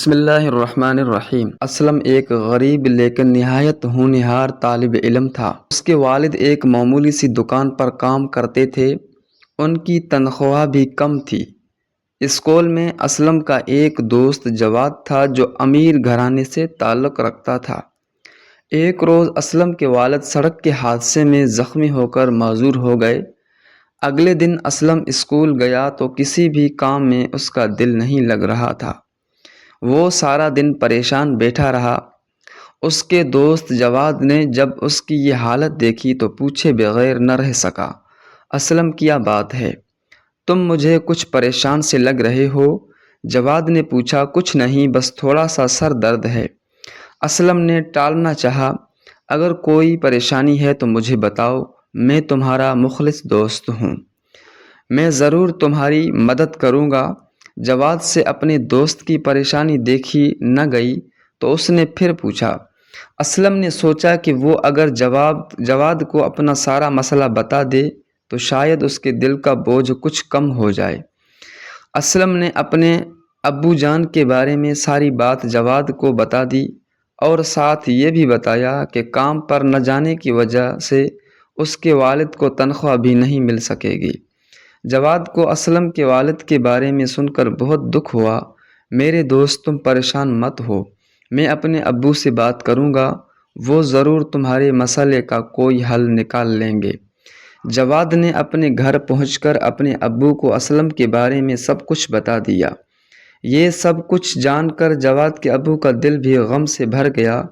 بسم اللہ الرحمن الرحیم۔ اسلم ایک غریب لیکن نہایت ہونہار طالب علم تھا۔ اس کے والد ایک معمولی سی دکان پر کام کرتے تھے۔ ان کی تنخواہ بھی کم تھی۔ اسکول میں اسلم کا ایک دوست جواد تھا جو امیر گھرانے سے تعلق رکھتا تھا۔ ایک روز اسلم کے والد سڑک کے حادثے میں زخمی ہو کر معذور ہو گئے۔ اگلے دن اسلم اسکول گیا تو کسی بھی کام میں اس کا دل نہیں لگ رہا تھا۔ وہ سارا دن پریشان بیٹھا رہا۔ اس کے دوست جواد نے جب اس کی یہ حالت دیکھی تو پوچھے بغیر نہ رہ سکا، اسلم کیا بات ہے؟ تم مجھے کچھ پریشان سے لگ رہے ہو؟ جواد نے پوچھا، کچھ نہیں، بس تھوڑا سا سر درد ہے۔ اسلم نے ٹالنا چاہا، اگر کوئی پریشانی ہے تو مجھے بتاؤ، میں تمہارا مخلص دوست ہوں، میں ضرور تمہاری مدد کروں گا۔ جواد سے اپنے دوست کی پریشانی دیکھی نہ گئی تو اس نے پھر پوچھا۔ اسلم نے سوچا کہ وہ اگر جواد کو اپنا سارا مسئلہ بتا دے تو شاید اس کے دل کا بوجھ کچھ کم ہو جائے۔ اسلم نے اپنے ابو جان کے بارے میں ساری بات جواد کو بتا دی اور ساتھ یہ بھی بتایا کہ کام پر نہ جانے کی وجہ سے اس کے والد کو تنخواہ بھی نہیں مل سکے گی۔ جواد کو اسلم کے والد کے بارے میں سن کر بہت دکھ ہوا۔ میرے دوست، تم پریشان مت ہو، میں اپنے ابو سے بات کروں گا، وہ ضرور تمہارے مسئلے کا کوئی حل نکال لیں گے۔ جواد نے اپنے گھر پہنچ کر اپنے ابو کو اسلم کے بارے میں سب کچھ بتا دیا۔ یہ سب کچھ جان کر جواد کے ابو کا دل بھی غم سے بھر گیا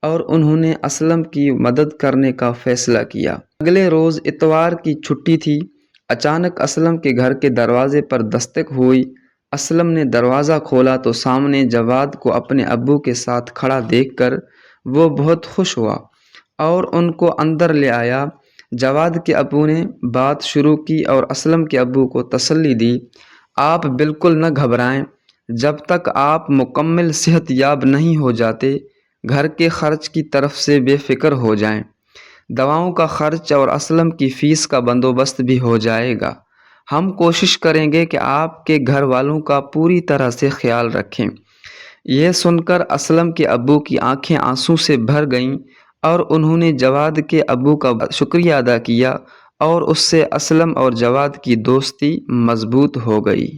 اور انہوں نے اسلم کی مدد کرنے کا فیصلہ کیا۔ اگلے روز اتوار کی چھٹی تھی۔ اچانک اسلم کے گھر کے دروازے پر دستک ہوئی۔ اسلم نے دروازہ کھولا تو سامنے جواد کو اپنے ابو کے ساتھ کھڑا دیکھ کر وہ بہت خوش ہوا اور ان کو اندر لے آیا۔ جواد کے ابو نے بات شروع کی اور اسلم کے ابو کو تسلی دی، آپ بالکل نہ گھبرائیں، جب تک آپ مکمل صحت یاب نہیں ہو جاتے گھر کے خرچ کی طرف سے بے فکر ہو جائیں، دواؤں کا خرچ اور اسلم کی فیس کا بندوبست بھی ہو جائے گا۔ ہم کوشش کریں گے کہ آپ کے گھر والوں کا پوری طرح سے خیال رکھیں۔ یہ سن کر اسلم کے ابو کی آنکھیں آنسو سے بھر گئیں اور انہوں نے جواد کے ابو کا شکریہ ادا کیا اور اس سے اسلم اور جواد کی دوستی مضبوط ہو گئی۔